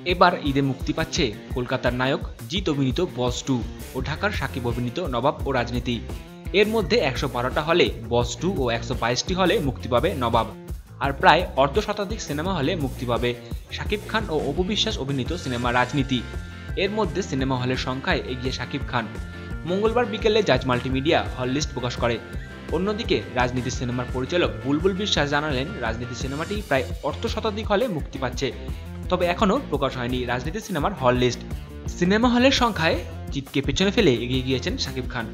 এবার ঈদে মুক্তি পাচ্ছে কলকাতার নায়ক জিৎ অভিনীত বস 2 ও ঢাকার সাকিব অভিনীত নবাব ও রাজনীতি। এর মধ্যে ১১২টা হলে বস 2 ও ১২২টি হলে মুক্তি পাবে নবাব। আর প্রায় অর্ধশতাধিক সিনেমা হলে মুক্তি পাবে শাকিব খান ও অপু বিশ্বাস অভিনীত সিনেমা রাজনীতি। এর মধ্যে সিনেমা হলের সংখ্যায় এগিয়ে শাকিব খান। মঙ্গলবার বিকেলে জাজ মাল্টিমিডিয়া হল লিস্ট প্রকাশ করে। অন্যদিকে রাজনীতি সিনেমার পরিচালক বুলবুল বিশ্বাস জানালেন, রাজনীতি সিনেমাটি প্রায় অর্ধশতাধিক হলে মুক্তি পাচ্ছে, তবে এখনও প্রকাশ হয়নি রাজনীতি সিনেমার হল লিস্ট। সিনেমা হলের সংখ্যায় জিতকে পেছনে ফেলে এগিয়ে গিয়েছেন শাকিব খান।